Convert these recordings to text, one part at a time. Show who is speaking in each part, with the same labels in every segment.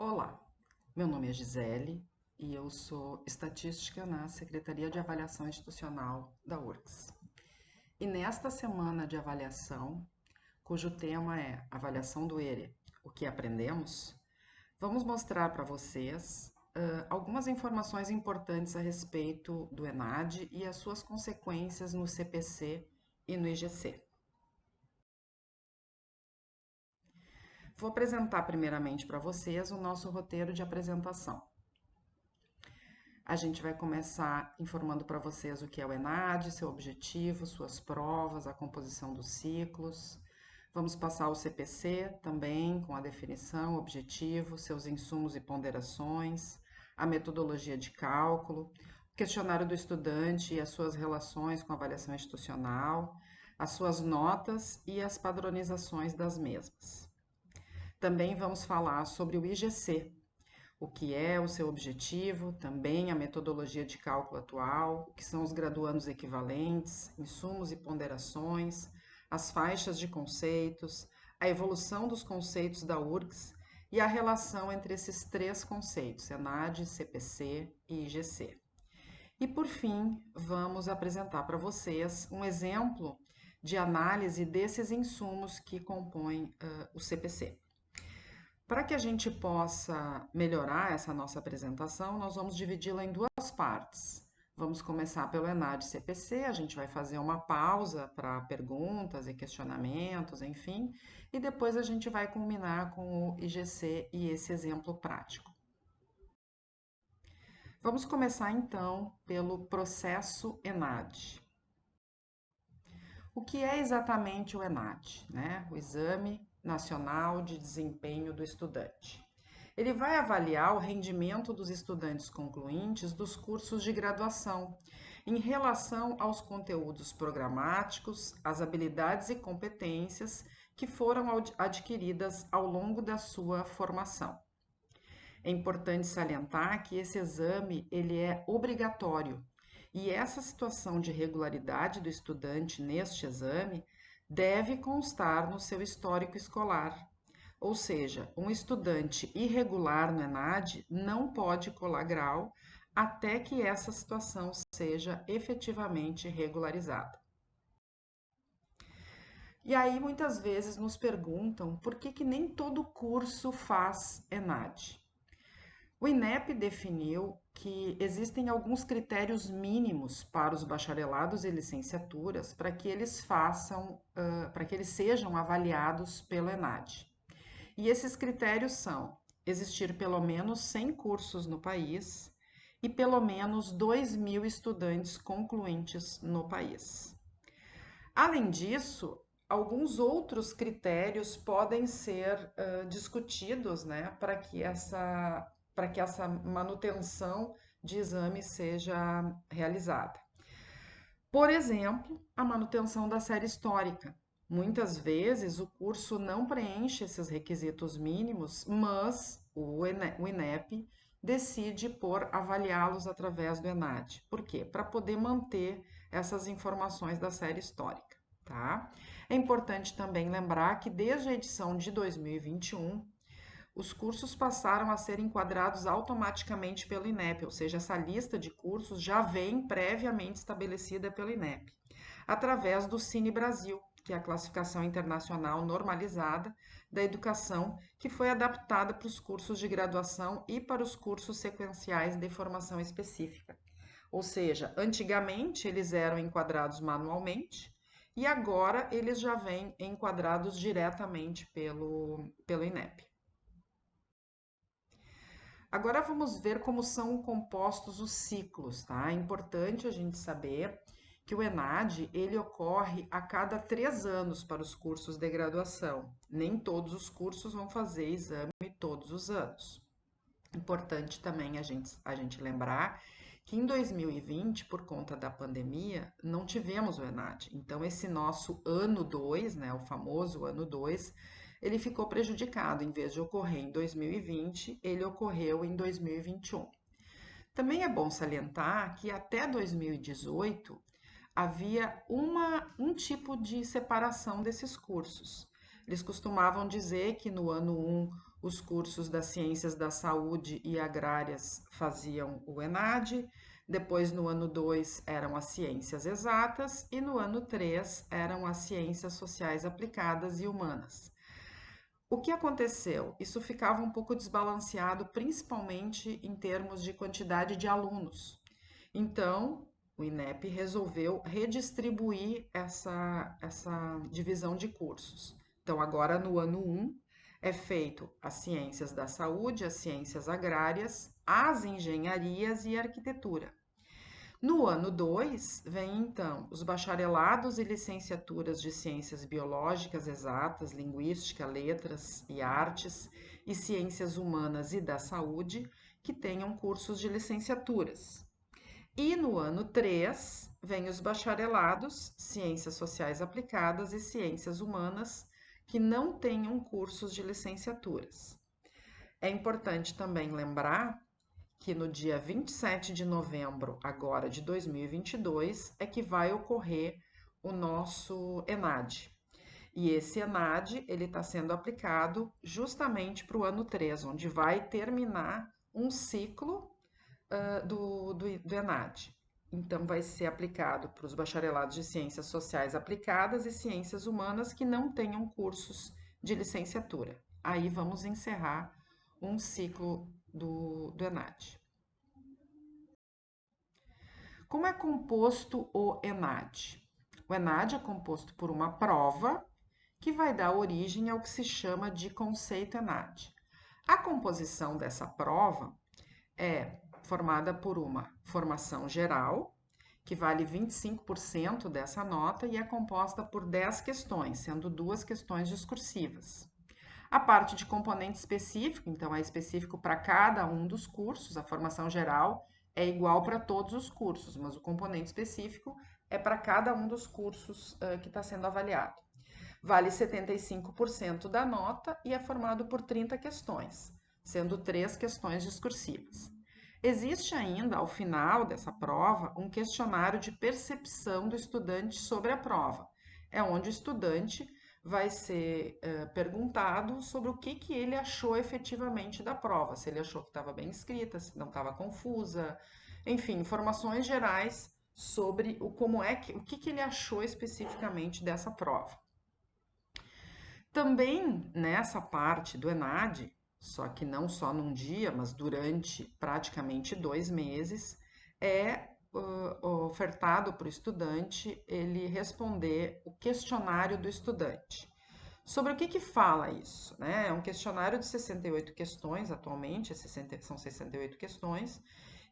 Speaker 1: Olá, meu nome é Gisele e eu sou estatística na Secretaria de Avaliação Institucional da URGS. E nesta semana de avaliação, cujo tema é Avaliação do ERE, o que aprendemos, vamos mostrar para vocês algumas informações importantes a respeito do ENAD e as suas consequências no CPC e no IGC. Vou apresentar primeiramente para vocês o nosso roteiro de apresentação. A gente vai começar informando para vocês o que é o ENAD, seu objetivo, suas provas, a composição dos ciclos. Vamos passar o CPC também, com a definição, objetivo, seus insumos e ponderações, a metodologia de cálculo, o questionário do estudante e as suas relações com a avaliação institucional, as suas notas e as padronizações das mesmas. Também vamos falar sobre o IGC, o que é o seu objetivo, também a metodologia de cálculo atual, o que são os graduandos equivalentes, insumos e ponderações, as faixas de conceitos, a evolução dos conceitos da URGS e a relação entre esses três conceitos, ENAD, CPC e IGC. E por fim, vamos apresentar para vocês um exemplo de análise desses insumos que compõem o CPC. Para que a gente possa melhorar essa nossa apresentação, nós vamos dividi-la em duas partes. Vamos começar pelo ENAD CPC, a gente vai fazer uma pausa para perguntas e questionamentos, enfim, e depois a gente vai culminar com o IGC e esse exemplo prático. Vamos começar então pelo processo ENAD. O que é exatamente o ENAD, né? O Exame Nacional de Desempenho do Estudante. Ele vai avaliar o rendimento dos estudantes concluintes dos cursos de graduação em relação aos conteúdos programáticos, as habilidades e competências que foram adquiridas ao longo da sua formação. É importante salientar que esse exame ele é obrigatório e essa situação de regularidade do estudante neste exame deve constar no seu histórico escolar. Ou seja, um estudante irregular no ENAD não pode colar grau até que essa situação seja efetivamente regularizada. E aí muitas vezes nos perguntam por que nem todo curso faz ENAD. O INEP definiu que existem alguns critérios mínimos para os bacharelados e licenciaturas para que eles para que eles sejam avaliados pelo ENAD. E esses critérios são existir pelo menos 100 cursos no país e pelo menos 2.000 estudantes concluintes no país. Além disso, alguns outros critérios podem ser discutidos, né, para que essa manutenção de exame seja realizada. Por exemplo, a manutenção da série histórica. Muitas vezes o curso não preenche esses requisitos mínimos, mas o INEP decide por avaliá-los através do ENAD. Por quê? Para poder manter essas informações da série histórica, tá? É importante também lembrar que desde a edição de 2021, os cursos passaram a ser enquadrados automaticamente pelo INEP, ou seja, essa lista de cursos já vem previamente estabelecida pelo INEP, através do Cine Brasil, que é a classificação internacional normalizada da educação, que foi adaptada para os cursos de graduação e para os cursos sequenciais de formação específica. Ou seja, antigamente eles eram enquadrados manualmente e agora eles já vêm enquadrados diretamente pelo INEP. Agora vamos ver como são compostos os ciclos, tá? É importante a gente saber que o ENAD ele ocorre a cada 3 anos para os cursos de graduação. Nem todos os cursos vão fazer exame todos os anos. Importante também a gente lembrar que em 2020, por conta da pandemia, não tivemos o ENAD. Então, esse nosso ano 2, né, o famoso ano 2, ele ficou prejudicado. Em vez de ocorrer em 2020, ele ocorreu em 2021. Também é bom salientar que até 2018 havia um tipo de separação desses cursos. Eles costumavam dizer que no ano 1 os cursos das ciências da saúde e agrárias faziam o ENAD, depois no ano 2 eram as ciências exatas e no ano 3 eram as ciências sociais aplicadas e humanas. O que aconteceu? Isso ficava um pouco desbalanceado, principalmente em termos de quantidade de alunos. Então, o INEP resolveu redistribuir essa divisão de cursos. Então, agora no ano 1 é feito as ciências da saúde, as ciências agrárias, as engenharias e a arquitetura. No ano 2, vem então os bacharelados e licenciaturas de ciências biológicas, exatas, linguística, letras e artes, e ciências humanas e da saúde, que tenham cursos de licenciaturas. E no ano 3, vem os bacharelados, ciências sociais aplicadas e ciências humanas, que não tenham cursos de licenciaturas. É importante também lembrar que no dia 27 de novembro, agora de 2022, é que vai ocorrer o nosso ENAD. E esse ENAD, ele está sendo aplicado justamente para o ano 3, onde vai terminar um ciclo do ENAD. Então, vai ser aplicado para os bacharelados de Ciências Sociais Aplicadas e Ciências Humanas que não tenham cursos de licenciatura. Aí vamos encerrar um ciclo do ENAD. Como é composto o ENAD? O ENAD é composto por uma prova que vai dar origem ao que se chama de conceito ENAD. A composição dessa prova é formada por uma formação geral, que vale 25% dessa nota e é composta por 10 questões, sendo 2 questões discursivas. A parte de componente específico, então é específico para cada um dos cursos, a formação geral é igual para todos os cursos, mas o componente específico é para cada um dos cursos que está sendo avaliado. Vale 75% da nota e é formado por 30 questões, sendo 3 questões discursivas. Existe ainda, ao final dessa prova, um questionário de percepção do estudante sobre a prova. É onde o estudante vai ser perguntado sobre o que ele achou efetivamente da prova, se ele achou que estava bem escrita, se não estava confusa, enfim, informações gerais sobre o que ele achou especificamente dessa prova. Também nessa parte do ENAD, só que não só num dia, mas durante praticamente 2 meses, é ofertado para o estudante ele responder o questionário do estudante. Sobre o que fala isso? Né? É um questionário de 68 questões, atualmente são 68 questões,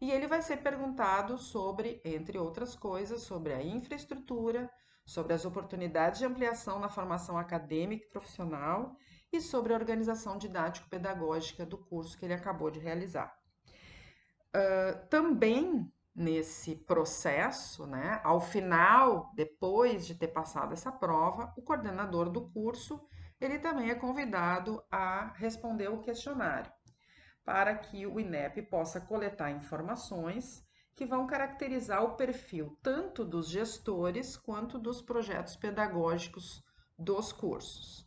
Speaker 1: e ele vai ser perguntado sobre, entre outras coisas, sobre a infraestrutura, sobre as oportunidades de ampliação na formação acadêmica e profissional e sobre a organização didático-pedagógica do curso que ele acabou de realizar. Também nesse processo, né, ao final, depois de ter passado essa prova, o coordenador do curso, ele também é convidado a responder o questionário, para que o INEP possa coletar informações que vão caracterizar o perfil tanto dos gestores quanto dos projetos pedagógicos dos cursos.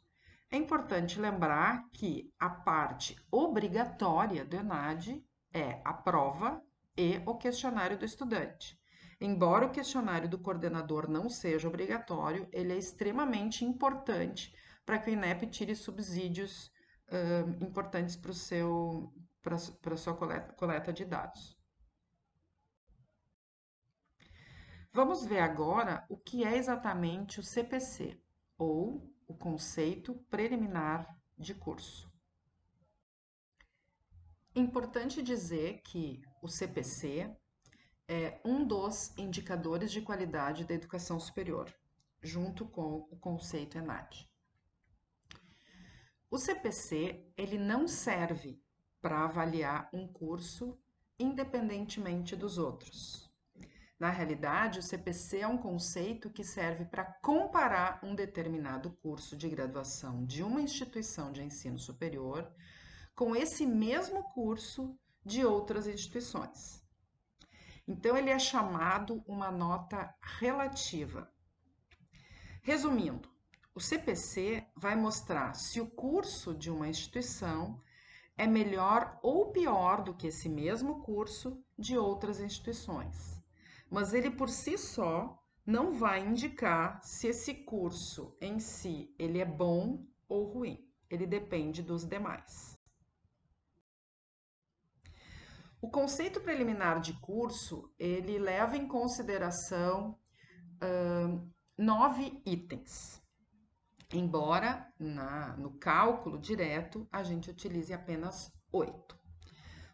Speaker 1: É importante lembrar que a parte obrigatória do ENAD é a prova e o questionário do estudante. Embora o questionário do coordenador não seja obrigatório, ele é extremamente importante para que o INEP tire subsídios importantes para a sua coleta de dados. Vamos ver agora o que é exatamente o CPC, ou o Conceito Preliminar de Curso. Importante dizer que o CPC é um dos indicadores de qualidade da educação superior, junto com o conceito ENAD. O CPC, ele não serve para avaliar um curso independentemente dos outros. Na realidade, o CPC é um conceito que serve para comparar um determinado curso de graduação de uma instituição de ensino superior com esse mesmo curso de outras instituições. Então, ele é chamado uma nota relativa. Resumindo, o CPC vai mostrar se o curso de uma instituição é melhor ou pior do que esse mesmo curso de outras instituições. Mas ele por si só não vai indicar se esse curso em si ele é bom ou ruim. Ele depende dos demais. O conceito preliminar de curso, ele leva em consideração 9 itens, embora no cálculo direto a gente utilize apenas 8.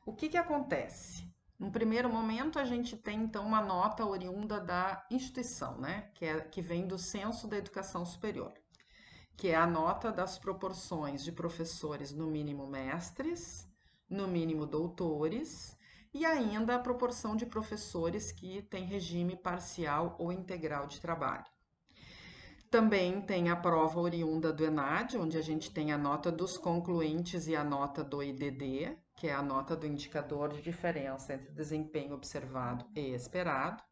Speaker 1: O que acontece? No primeiro momento, a gente tem então uma nota oriunda da instituição, né? Que vem do Censo da Educação Superior, que é a nota das proporções de professores, no mínimo mestres, no mínimo doutores, e ainda a proporção de professores que têm regime parcial ou integral de trabalho. Também tem a prova oriunda do ENAD, onde a gente tem a nota dos concluintes e a nota do IDD, que é a nota do indicador de diferença entre o desempenho observado e esperado,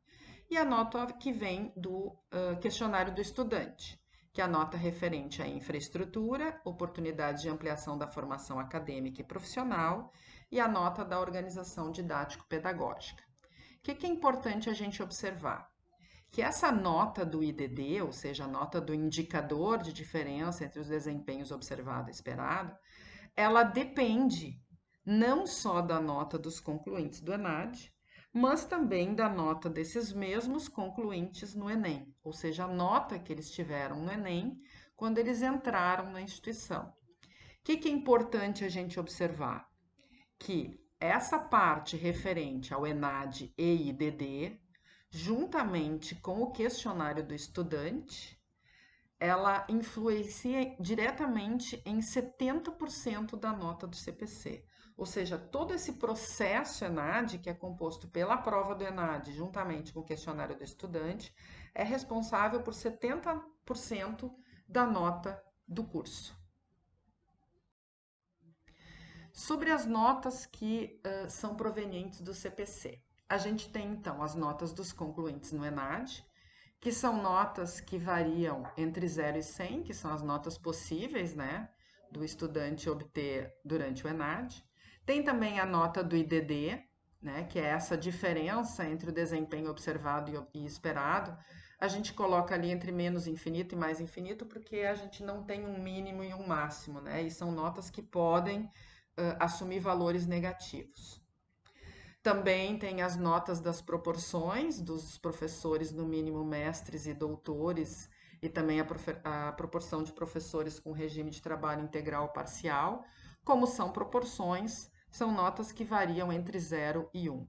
Speaker 1: e a nota que vem do questionário do estudante, que é a nota referente à infraestrutura, oportunidades de ampliação da formação acadêmica e profissional, e a nota da organização didático-pedagógica. O que é importante a gente observar? Que essa nota do IDD, ou seja, a nota do indicador de diferença entre os desempenhos observado e esperado, ela depende não só da nota dos concluintes do ENAD, mas também da nota desses mesmos concluintes no Enem, ou seja, a nota que eles tiveram no Enem quando eles entraram na instituição. O que é importante a gente observar? Que essa parte referente ao ENAD e IDD, juntamente com o questionário do estudante, ela influencia diretamente em 70% da nota do CPC. Ou seja, todo esse processo ENAD, que é composto pela prova do ENAD, juntamente com o questionário do estudante, é responsável por 70% da nota do curso. Sobre as notas que são provenientes do CPC. A gente tem, então, as notas dos concluintes no ENAD, que são notas que variam entre 0 e 100, que são as notas possíveis, né, do estudante obter durante o ENAD. Tem também a nota do IDD, né, que é essa diferença entre o desempenho observado e esperado. A gente coloca ali entre menos infinito e mais infinito, porque a gente não tem um mínimo e um máximo, né, e são notas que podem assumir valores negativos. Também tem as notas das proporções dos professores, no mínimo mestres e doutores, e também a proporção de professores com regime de trabalho integral ou parcial. Como são proporções, são notas que variam entre 0 e 1.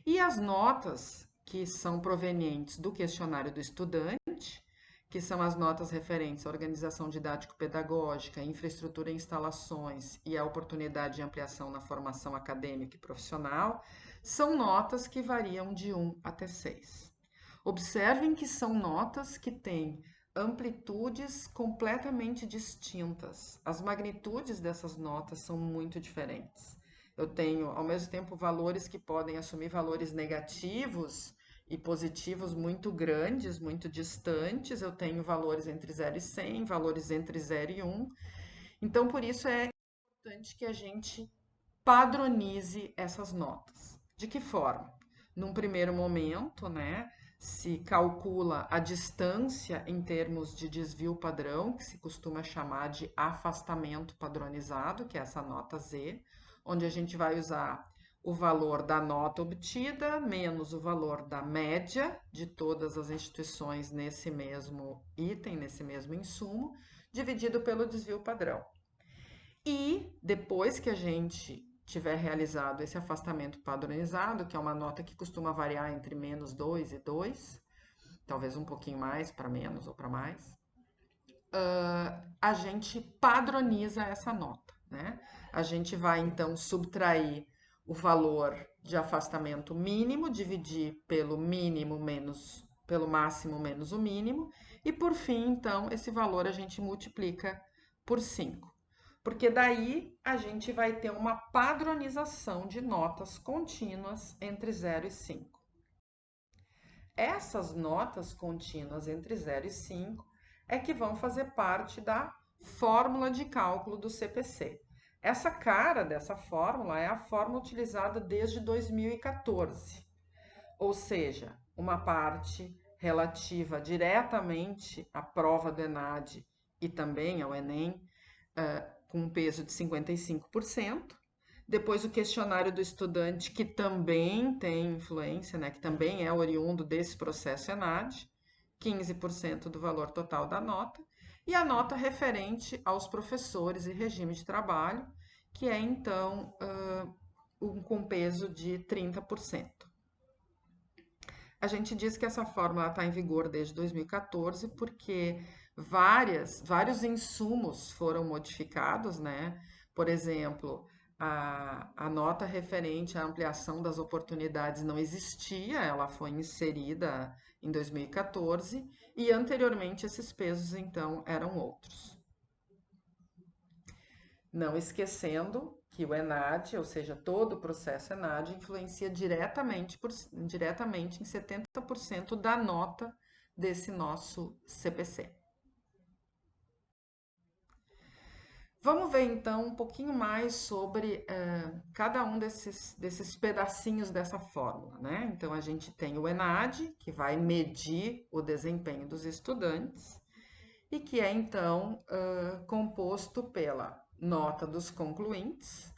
Speaker 1: E as notas que são provenientes do questionário do estudante, que são as notas referentes à organização didático-pedagógica, infraestrutura e instalações e à oportunidade de ampliação na formação acadêmica e profissional, são notas que variam de 1 até 6. Observem que são notas que têm amplitudes completamente distintas. As magnitudes dessas notas são muito diferentes. Eu tenho, ao mesmo tempo, valores que podem assumir valores negativos e positivos muito grandes, muito distantes. Eu tenho valores entre 0 e 100, valores entre 0 e 1. Então, por isso é importante que a gente padronize essas notas. De que forma? Num primeiro momento, né, se calcula a distância em termos de desvio padrão, que se costuma chamar de afastamento padronizado, que é essa nota Z, onde a gente vai usar o valor da nota obtida menos o valor da média de todas as instituições nesse mesmo item, nesse mesmo insumo, dividido pelo desvio padrão. E depois que a gente tiver realizado esse afastamento padronizado, que é uma nota que costuma variar entre menos 2 e 2, talvez um pouquinho mais para menos ou para mais, a gente padroniza essa nota, né? A gente vai então subtrair o valor de afastamento mínimo, dividir pelo mínimo menos pelo máximo menos o mínimo, e por fim, então, esse valor a gente multiplica por 5. Porque daí a gente vai ter uma padronização de notas contínuas entre 0 e 5. Essas notas contínuas entre 0 e 5 é que vão fazer parte da fórmula de cálculo do CPC. Essa cara dessa fórmula é a fórmula utilizada desde 2014, ou seja, uma parte relativa diretamente à prova do ENAD e também ao Enem, com um peso de 55%. Depois o questionário do estudante, que também tem influência, né, que também é oriundo desse processo ENAD, 15% do valor total da nota, e a nota referente aos professores e regime de trabalho, que é então com peso de 30%. A gente diz que essa fórmula está em vigor desde 2014 porque vários insumos foram modificados, né? Por exemplo, a nota referente à ampliação das oportunidades não existia, ela foi inserida em 2014 e anteriormente esses pesos então eram outros. Não esquecendo que o ENAD, ou seja, todo o processo ENAD, influencia diretamente em 70% da nota desse nosso CPC. Vamos ver então um pouquinho mais sobre cada um desses pedacinhos dessa fórmula, né? Então a gente tem o ENAD, que vai medir o desempenho dos estudantes, e que é então composto pela nota dos concluintes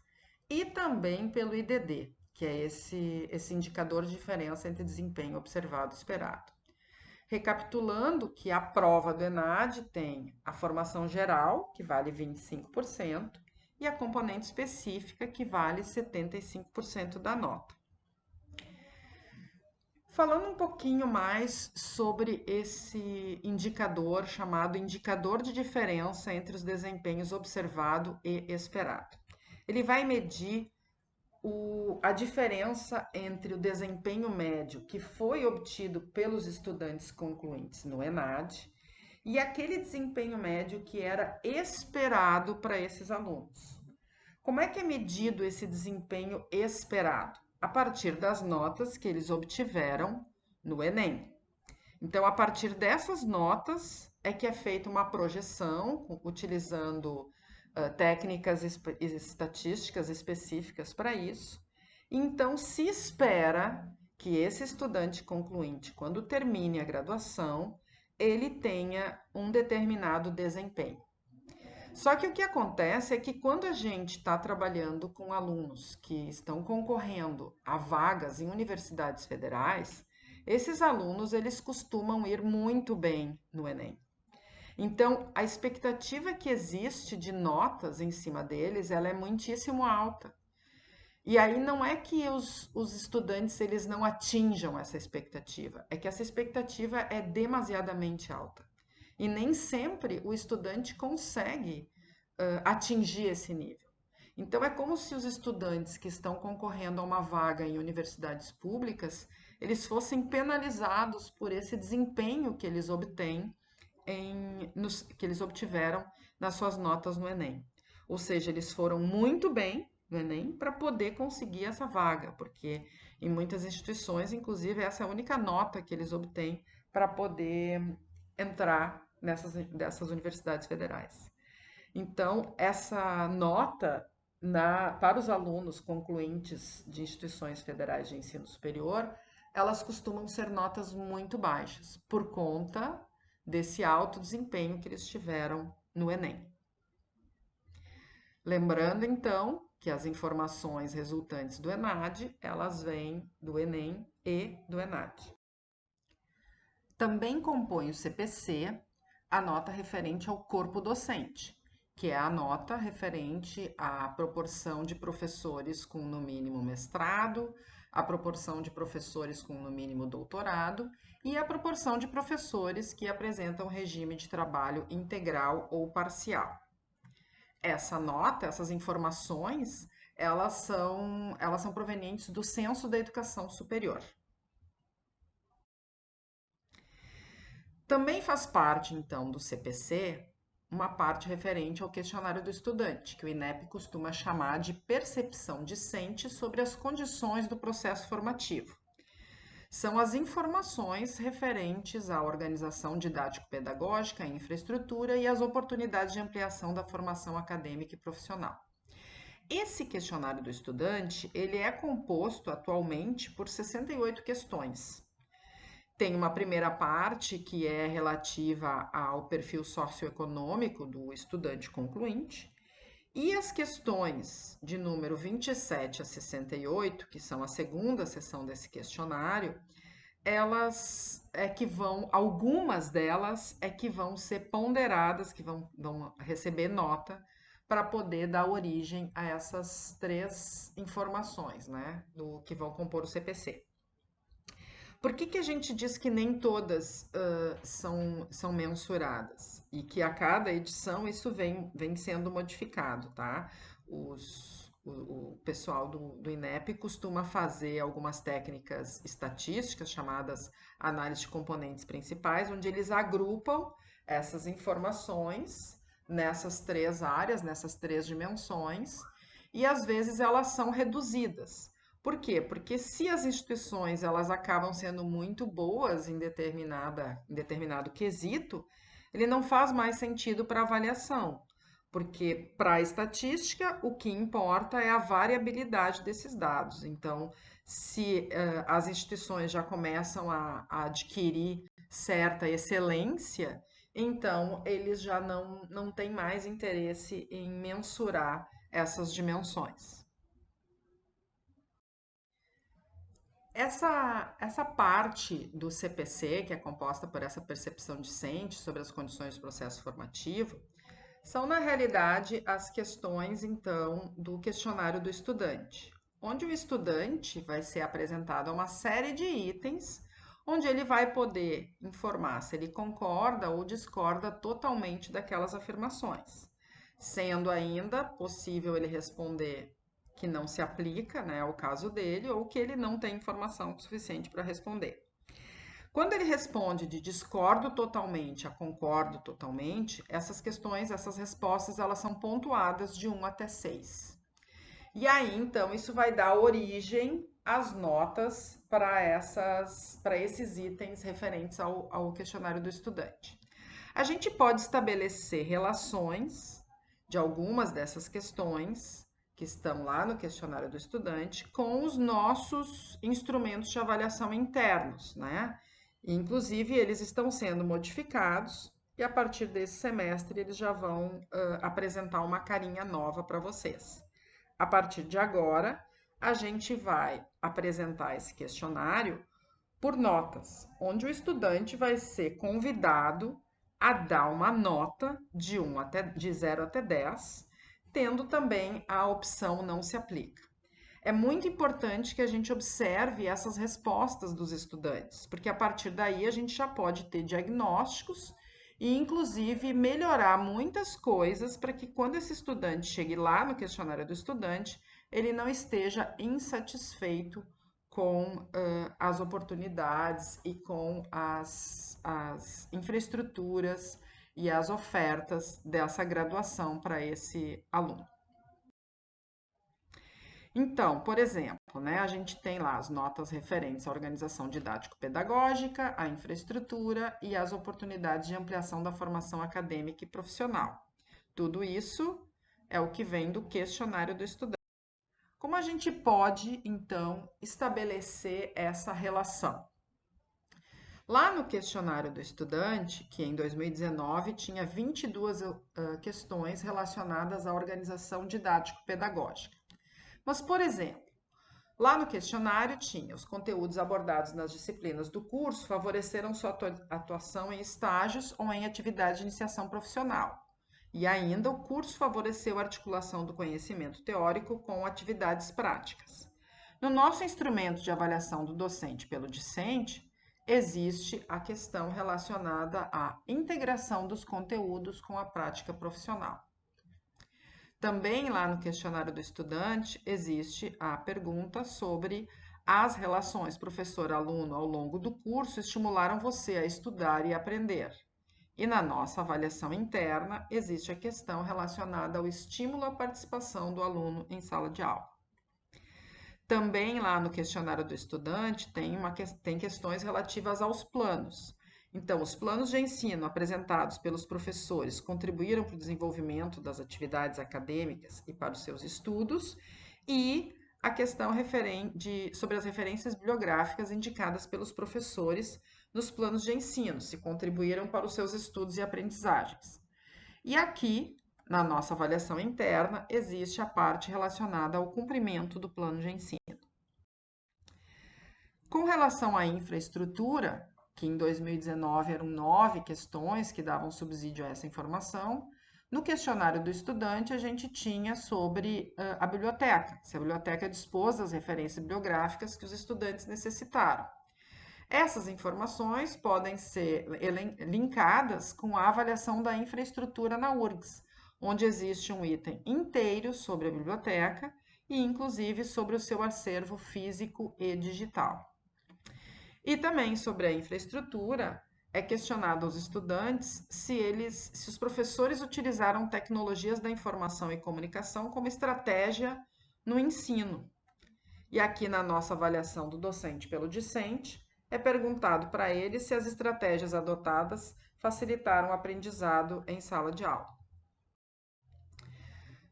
Speaker 1: e também pelo IDD, que é esse indicador de diferença entre desempenho observado e esperado. Recapitulando que a prova do ENAD tem a formação geral, que vale 25%, e a componente específica, que vale 75% da nota. Falando um pouquinho mais sobre esse indicador chamado indicador de diferença entre os desempenhos observado e esperado. Ele vai medir a diferença entre o desempenho médio que foi obtido pelos estudantes concluintes no ENAD e aquele desempenho médio que era esperado para esses alunos. Como é que é medido esse desempenho esperado? A partir das notas que eles obtiveram no Enem. Então, a partir dessas notas é que é feita uma projeção utilizando técnicas estatísticas específicas para isso. Então, se espera que esse estudante concluinte, quando termine a graduação, ele tenha um determinado desempenho. Só que o que acontece é que quando a gente está trabalhando com alunos que estão concorrendo a vagas em universidades federais, esses alunos eles costumam ir muito bem no Enem. Então, a expectativa que existe de notas em cima deles, ela é muitíssimo alta. E aí não é que os estudantes eles não atinjam essa expectativa, é que essa expectativa é demasiadamente alta. E nem sempre o estudante consegue atingir esse nível. Então, é como se os estudantes que estão concorrendo a uma vaga em universidades públicas, eles fossem penalizados por esse desempenho que eles obtêm, que eles obtiveram nas suas notas no Enem. Ou seja, eles foram muito bem no Enem para poder conseguir essa vaga, porque em muitas instituições, inclusive, essa é a única nota que eles obtêm para poder entrar dessas universidades federais. Então, essa nota para os alunos concluintes de instituições federais de ensino superior, elas costumam ser notas muito baixas, por conta desse alto desempenho que eles tiveram no Enem. Lembrando, então, que as informações resultantes do ENAD, elas vêm do Enem e do ENAD. Também compõe o CPC a nota referente ao corpo docente, que é a nota referente à proporção de professores com no mínimo mestrado, a proporção de professores com no mínimo doutorado e a proporção de professores que apresentam regime de trabalho integral ou parcial. Essa nota, essas informações, elas são provenientes do Censo da Educação Superior. Também faz parte, então, do CPC uma parte referente ao questionário do estudante, que o INEP costuma chamar de percepção discente sobre as condições do processo formativo. São as informações referentes à organização didático-pedagógica, à infraestrutura e às oportunidades de ampliação da formação acadêmica e profissional. Esse questionário do estudante, ele é composto atualmente por 68 questões. Tem uma primeira parte que é relativa ao perfil socioeconômico do estudante concluinte, e as questões de número 27 a 68, que são a segunda seção desse questionário, algumas delas é que vão ser ponderadas, que vão receber nota para poder dar origem a essas três informações, né, do que vão compor o CPC. Por que a gente diz que nem todas são mensuradas? E que a cada edição isso vem sendo modificado, tá? O pessoal do INEP costuma fazer algumas técnicas estatísticas chamadas análise de componentes principais, onde eles agrupam essas informações nessas três áreas, nessas três dimensões, e às vezes elas são reduzidas. Por quê? Porque se as instituições elas acabam sendo muito boas em determinado quesito, ele não faz mais sentido para avaliação, porque para a estatística o que importa é a variabilidade desses dados. Então, se as instituições já começam a adquirir certa excelência, então eles já não têm mais interesse em mensurar essas dimensões. Essa parte do CPC, que é composta por essa percepção discente sobre as condições do processo formativo, são, na realidade, as questões, então, do questionário do estudante, onde o estudante vai ser apresentado a uma série de itens, onde ele vai poder informar se ele concorda ou discorda totalmente daquelas afirmações, sendo ainda possível ele responder que não se aplica, né, ao caso dele, ou que ele não tem informação suficiente para responder. Quando ele responde de discordo totalmente a concordo totalmente, essas questões, essas respostas, elas são pontuadas de 1 até 6. E aí, então, isso vai dar origem às notas para esses itens referentes ao questionário do estudante. A gente pode estabelecer relações de algumas dessas questões que estão lá no questionário do estudante com os nossos instrumentos de avaliação internos, né? Inclusive, eles estão sendo modificados e a partir desse semestre eles já vão apresentar uma carinha nova para vocês. A partir de agora, a gente vai apresentar esse questionário por notas, onde o estudante vai ser convidado a dar uma nota de 0 até 10, tendo também a opção não se aplica. É muito importante que a gente observe essas respostas dos estudantes, porque a partir daí a gente já pode ter diagnósticos e, inclusive, melhorar muitas coisas para que, quando esse estudante chegue lá no questionário do estudante, ele não esteja insatisfeito com as oportunidades e com as infraestruturas e as ofertas dessa graduação para esse aluno. Então, por exemplo, né, a gente tem lá as notas referentes à organização didático-pedagógica, à infraestrutura e às oportunidades de ampliação da formação acadêmica e profissional. Tudo isso é o que vem do questionário do estudante. Como a gente pode, então, estabelecer essa relação? Lá no questionário do estudante, que em 2019 tinha 22 questões relacionadas à organização didático-pedagógica. Mas, por exemplo, lá no questionário tinha os conteúdos abordados nas disciplinas do curso favoreceram sua atuação em estágios ou em atividade de iniciação profissional. E ainda o curso favoreceu a articulação do conhecimento teórico com atividades práticas. No nosso instrumento de avaliação do docente pelo discente, existe a questão relacionada à integração dos conteúdos com a prática profissional. Também lá no questionário do estudante existe a pergunta sobre as relações professor-aluno ao longo do curso estimularam você a estudar e aprender. E na nossa avaliação interna existe a questão relacionada ao estímulo à participação do aluno em sala de aula. Também lá no questionário do estudante tem questões relativas aos planos. Então, os planos de ensino apresentados pelos professores contribuíram para o desenvolvimento das atividades acadêmicas e para os seus estudos, e a questão sobre as referências bibliográficas indicadas pelos professores nos planos de ensino, se contribuíram para os seus estudos e aprendizagens. E aqui, na nossa avaliação interna, existe a parte relacionada ao cumprimento do plano de ensino. Com relação à infraestrutura, que em 2019 eram 9 questões que davam subsídio a essa informação, no questionário do estudante a gente tinha sobre a biblioteca, se a biblioteca dispôs das referências bibliográficas que os estudantes necessitaram. Essas informações podem ser linkadas com a avaliação da infraestrutura na URGS, onde existe um item inteiro sobre a biblioteca e, inclusive, sobre o seu acervo físico e digital. E também sobre a infraestrutura, é questionado aos estudantes se os professores utilizaram tecnologias da informação e comunicação como estratégia no ensino. E aqui na nossa avaliação do docente pelo discente, é perguntado para ele se as estratégias adotadas facilitaram o aprendizado em sala de aula.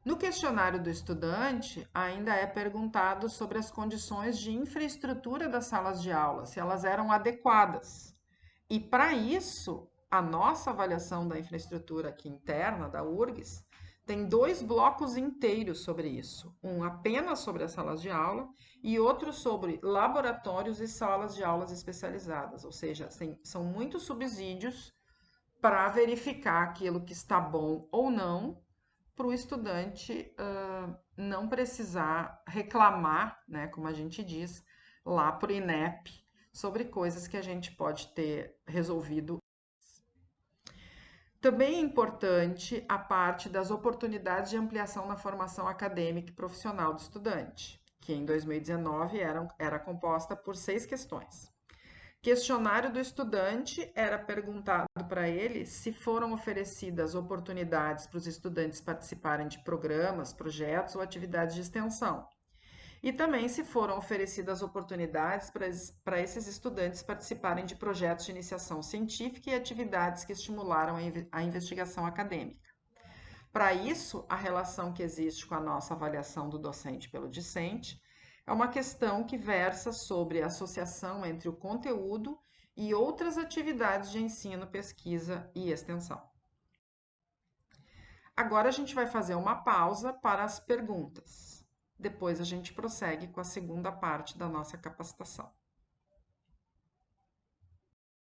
Speaker 1: No questionário do estudante, ainda é perguntado sobre as condições de infraestrutura das salas de aula, se elas eram adequadas. E para isso, a nossa avaliação da infraestrutura aqui interna, da URGS, tem 2 blocos inteiros sobre isso. Um apenas sobre as salas de aula e outro sobre laboratórios e salas de aulas especializadas. Ou seja, são muitos subsídios para verificar aquilo que está bom ou não, para o estudante não precisar reclamar, né, como a gente diz, lá para o INEP, sobre coisas que a gente pode ter resolvido. Também é importante a parte das oportunidades de ampliação na formação acadêmica e profissional do estudante, que em 2019 era composta por 6 questões. Questionário do estudante era perguntado para ele se foram oferecidas oportunidades para os estudantes participarem de programas, projetos ou atividades de extensão. E também se foram oferecidas oportunidades para esses estudantes participarem de projetos de iniciação científica e atividades que estimularam a investigação acadêmica. Para isso, a relação que existe com a nossa avaliação do docente pelo discente é uma questão que versa sobre a associação entre o conteúdo e outras atividades de ensino, pesquisa e extensão. Agora a gente vai fazer uma pausa para as perguntas. Depois a gente prossegue com a segunda parte da nossa capacitação.